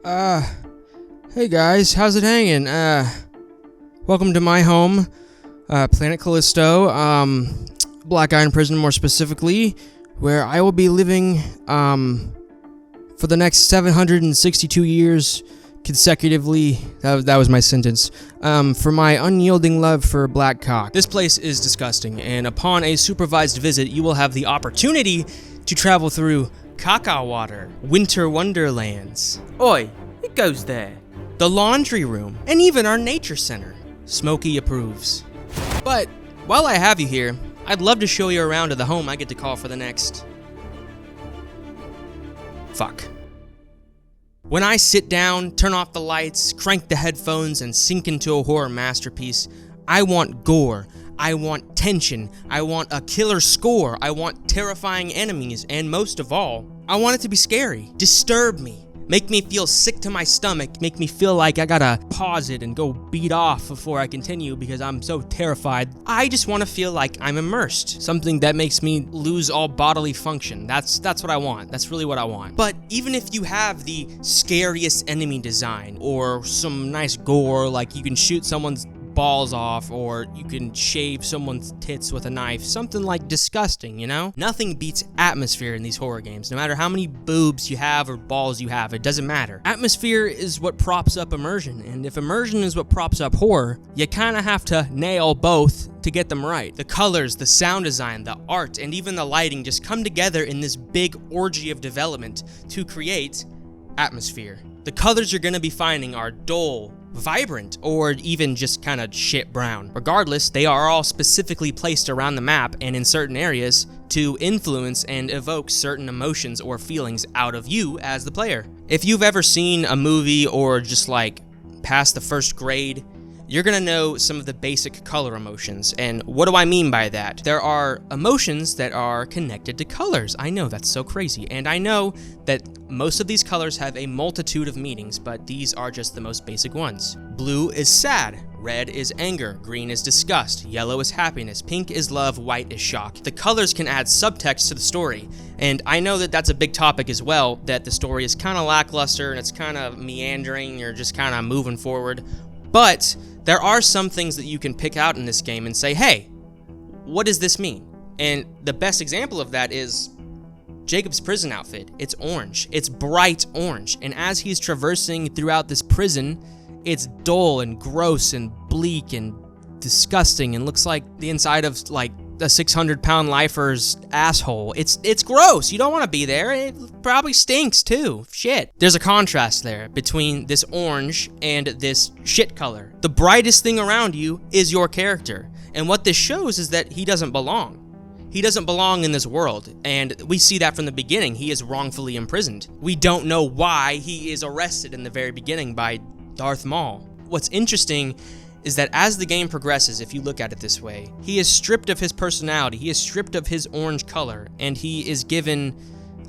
Hey guys, how's it hanging? Welcome to my home, Planet Callisto, Black Iron Prison more specifically, where I will be living, for the next 762 years consecutively. That was my sentence. For my unyielding love for black cock. This place is disgusting, and upon a supervised visit, you will have the opportunity to travel through caca water, winter wonderlands. Oi, it goes there. The laundry room, and even our nature center. Smokey approves. But while I have you here, I'd love to show you around to the home I get to call for the next... fuck. When I sit down, turn off the lights, crank the headphones, and sink into a horror masterpiece, I want gore, I want tension, I want a killer score, I want terrifying enemies, and most of all, I want it to be scary. Disturb me. Make me feel sick to my stomach. Make me feel like I gotta pause it and go beat off before I continue because I'm so terrified. I just want to feel like I'm immersed. Something that makes me lose all bodily function. That's what I want. That's really what I want. But even if you have the scariest enemy design or some nice gore, like you can shoot someone's balls off, or you can shave someone's tits with a knife, something like disgusting, you know? Nothing beats atmosphere in these horror games. No matter how many boobs you have or balls you have, it doesn't matter. Atmosphere is what props up immersion, and if immersion is what props up horror, you kinda have to nail both to get them right. The colors, the sound design, the art, and even the lighting just come together in this big orgy of development to create atmosphere. The colors you're gonna be finding are dull, vibrant, or even just kind of shit brown. Regardless, they are all specifically placed around the map and in certain areas to influence and evoke certain emotions or feelings out of you as the player. If you've ever seen a movie or just like past the first grade, you're gonna know some of the basic color emotions. And what do I mean by that? There are emotions that are connected to colors. I know, that's so crazy. And I know that most of these colors have a multitude of meanings, but these are just the most basic ones. Blue is sad, red is anger, green is disgust, yellow is happiness, pink is love, white is shock. The colors can add subtext to the story. And I know that that's a big topic as well, that the story is kind of lackluster and it's kind of meandering, you're just kind of moving forward. But there are some things that you can pick out in this game and say, hey, what does this mean? And the best example of that is Jacob's prison outfit. It's orange. It's bright orange. And as he's traversing throughout this prison, it's dull and gross and bleak and disgusting and looks like the inside of like a 600-pound lifer's asshole. It's gross. You don't want to be there. It probably stinks too. Shit. There's a contrast there between this orange and this shit color. The brightest thing around you is your character. And what this shows is that he doesn't belong. He doesn't belong in this world, and we see that from the beginning. He is wrongfully imprisoned. We don't know why he is arrested in the very beginning by Darth Maul. What's interesting is that as the game progresses, if you look at it this way, he is stripped of his personality, he is stripped of his orange color, and he is given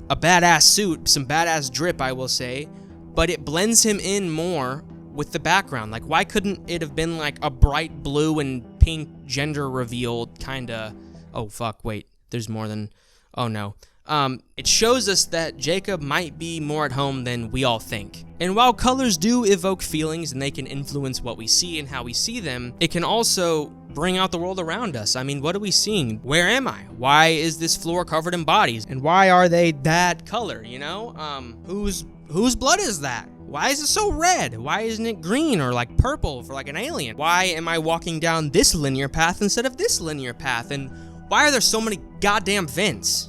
a badass suit, some badass drip, I will say, but it blends him in more with the background. Like, why couldn't it have been like a bright blue and pink gender reveal kinda... Oh fuck, wait, there's more than... Oh no. It shows us that Jacob might be more at home than we all think. And while colors do evoke feelings and they can influence what we see and how we see them, it can also bring out the world around us. I mean, what are we seeing? Where am I? Why is this floor covered in bodies? And why are they that color, you know? Whose blood is that? Why is it so red? Why isn't it green or like purple for like an alien? Why am I walking down this linear path instead of this linear path? And why are there so many goddamn vents?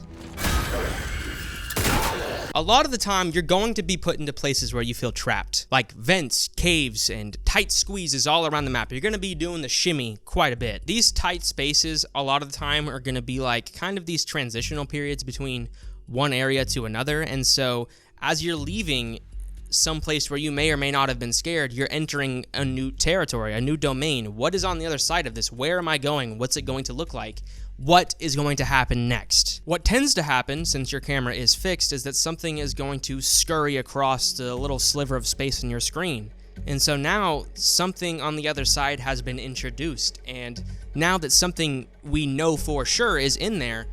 A lot of the time, you're going to be put into places where you feel trapped, like vents, caves, and tight squeezes all around the map. You're going to be doing the shimmy quite a bit. These tight spaces, a lot of the time, are going to be like kind of these transitional periods between one area to another, and so as you're leaving some place where you may or may not have been scared, you're entering a new territory, a new domain. What is on the other side of this? Where am I going? What's it going to look like? What is going to happen next? What tends to happen, since your camera is fixed, is that something is going to scurry across the little sliver of space in your screen. And so now, something on the other side has been introduced, and now that something we know for sure is in there,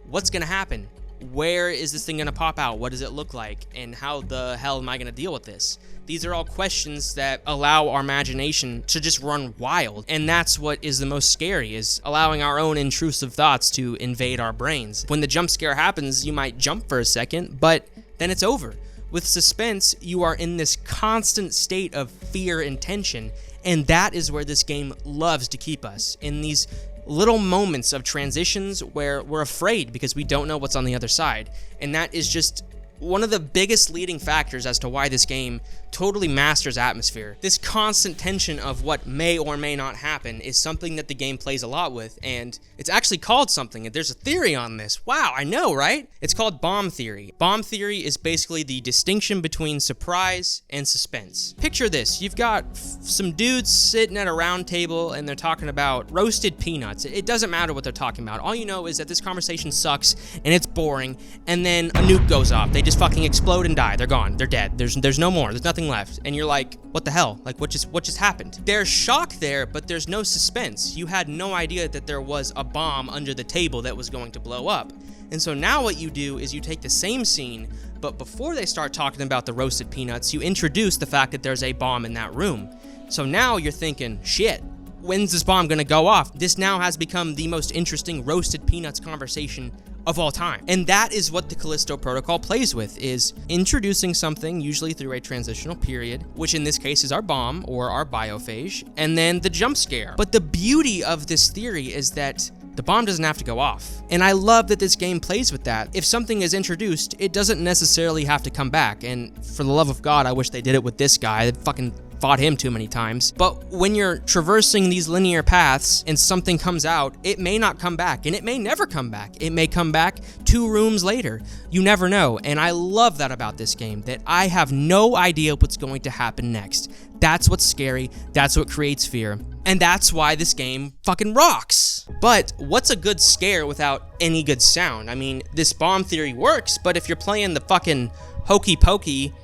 what's gonna happen? Where is this thing gonna pop out? What does it look like? And how the hell am I gonna deal with this? These are all questions that allow our imagination to just run wild. And that's what is the most scary, is allowing our own intrusive thoughts to invade our brains. When the jump scare happens, you might jump for a second, but then it's over. With suspense, you are in this constant state of fear and tension, and that is where this game loves to keep us, in these little moments of transitions where we're afraid because we don't know what's on the other side. And that is just one of the biggest leading factors as to why this game totally masters atmosphere. This constant tension of what may or may not happen is something that the game plays a lot with, and it's actually called something. There's a theory on this. Wow, I know, right? It's called bomb theory. Bomb theory is basically the distinction between surprise and suspense. Picture this. You've got some dudes sitting at a round table and they're talking about roasted peanuts. It doesn't matter what they're talking about. All you know is that this conversation sucks and it's boring, and then a nuke goes off. They just fucking explode and die. They're gone. They're dead. There's no more. There's nothing left. And you're like, what the hell? Like, what just happened? There's shock there, but there's no suspense. You had no idea that there was a bomb under the table that was going to blow up. And so now what you do is you take the same scene, but before they start talking about the roasted peanuts, you introduce the fact that there's a bomb in that room. So now you're thinking, shit, when's this bomb gonna go off? This now has become the most interesting roasted peanuts conversation of all time. And that is what the Callisto Protocol plays with, is introducing something, usually through a transitional period, which in this case is our bomb or our biophage, and then the jump scare. But the beauty of this theory is that the bomb doesn't have to go off. And I love that this game plays with that. If something is introduced, it doesn't necessarily have to come back. And for the love of God, I wish they did it with this guy. They fucking fought him too many times. But when you're traversing these linear paths and something comes out, it may not come back, and it may never come back. It may come back 2 rooms later. You never know. And I love that about this game, that I have no idea what's going to happen next. That's what's scary. That's what creates fear. And that's why this game fucking rocks. But what's a good scare without any good sound? I mean, this bomb theory works, but if you're playing the fucking hokey pokey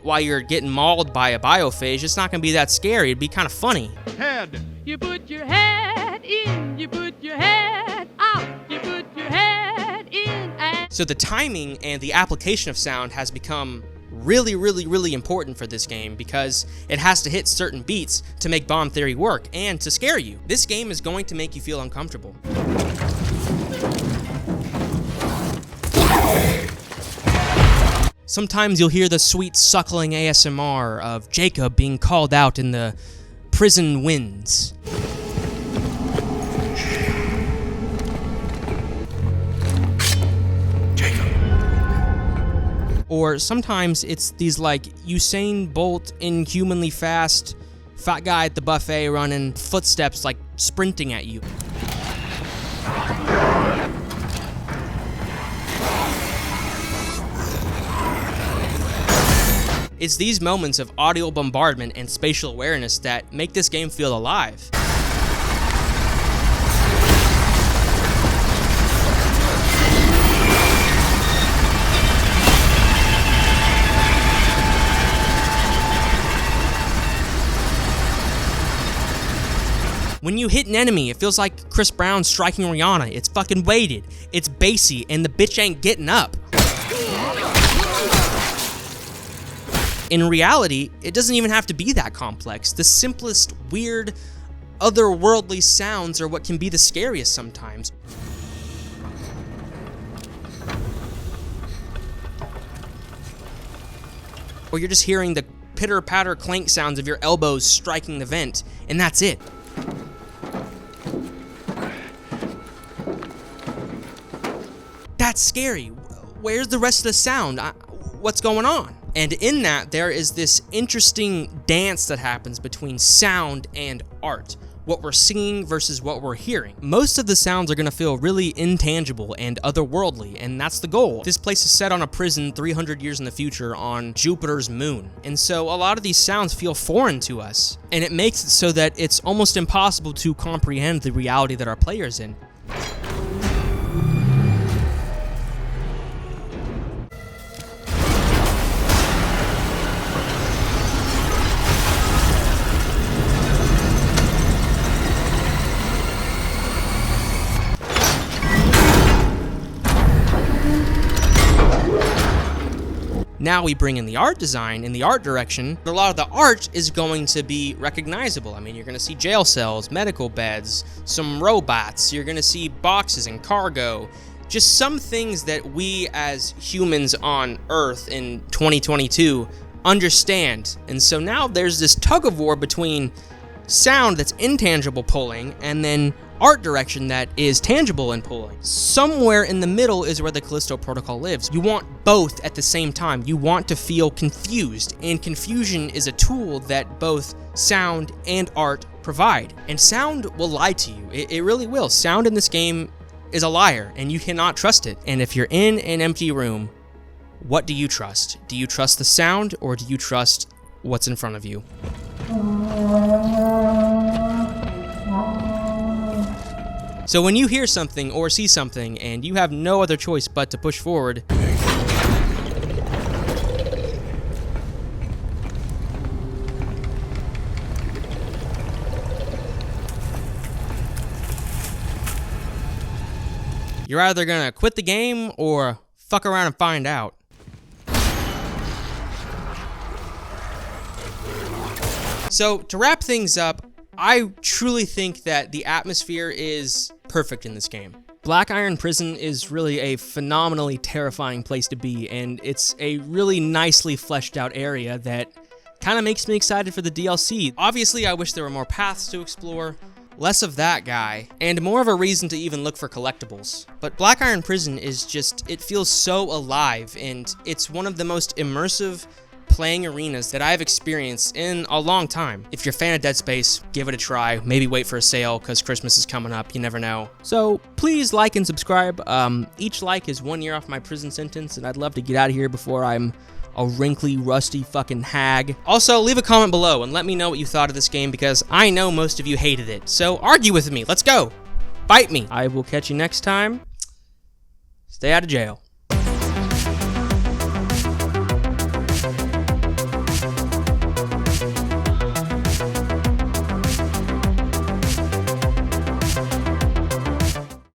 while you're getting mauled by a biophage, it's not gonna be that scary. It'd be kind of funny. Head. You put your head in, you put your head out, you put your head in and... So the timing and the application of sound has become really important for this game, because it has to hit certain beats to make bomb theory work and to scare you. This game is going to make you feel uncomfortable. Sometimes you'll hear the sweet suckling ASMR of Jacob being called out in the prison winds. Or sometimes it's these like Usain Bolt inhumanly fast fat guy at the buffet running footsteps like sprinting at you. It's these moments of audio bombardment and spatial awareness that make this game feel alive. When you hit an enemy, it feels like Chris Brown striking Rihanna. It's fucking weighted, it's bassy, and the bitch ain't getting up. In reality, it doesn't even have to be that complex. The simplest, weird, otherworldly sounds are what can be the scariest sometimes. Or you're just hearing the pitter-patter clank sounds of your elbows striking the vent, and that's it. That's scary. Where's the rest of the sound? What's going on? And in that, there is this interesting dance that happens between sound and art. What we're seeing versus what we're hearing. Most of the sounds are gonna feel really intangible and otherworldly, and that's the goal. This place is set on a prison 300 years in the future on Jupiter's moon. And so a lot of these sounds feel foreign to us, and it makes it so that it's almost impossible to comprehend the reality that our player's in. Now we bring in the art design and the art direction. A lot of the art is going to be recognizable. I mean, you're going to see jail cells, medical beds, some robots. You're going to see boxes and cargo. Just some things that we as humans on Earth in 2022 understand. And so now there's this tug of war between sound that's intangible pulling and then art direction that is tangible and pulling. Somewhere in the middle is where the Callisto Protocol lives. You want both at the same time. You want to feel confused, and confusion is a tool that both sound and art provide. And sound will lie to you. It really will. Sound in this game is a liar, and you cannot trust it. And if you're in an empty room, what do you trust? Do you trust the sound, or do you trust what's in front of you? So when you hear something or see something and you have no other choice but to push forward, you're either gonna quit the game or fuck around and find out. So to wrap things up, I truly think that the atmosphere is perfect in this game. Black Iron Prison is really a phenomenally terrifying place to be, and it's a really nicely fleshed out area that kind of makes me excited for the DLC. Obviously, I wish there were more paths to explore, less of that guy, and more of a reason to even look for collectibles. But Black Iron Prison is just, it feels so alive, and it's one of the most immersive playing arenas that I've experienced in a long time. If you're a fan of Dead Space, give it a try. Maybe wait for a sale because Christmas is coming up. You never know. So please like and subscribe. Each like is 1 year off my prison sentence, and I'd love to get out of here before I'm a wrinkly, rusty fucking hag. Also, leave a comment below and let me know what you thought of this game because I know most of you hated it. So argue with me. Let's go. Fight me. I will catch you next time. Stay out of jail.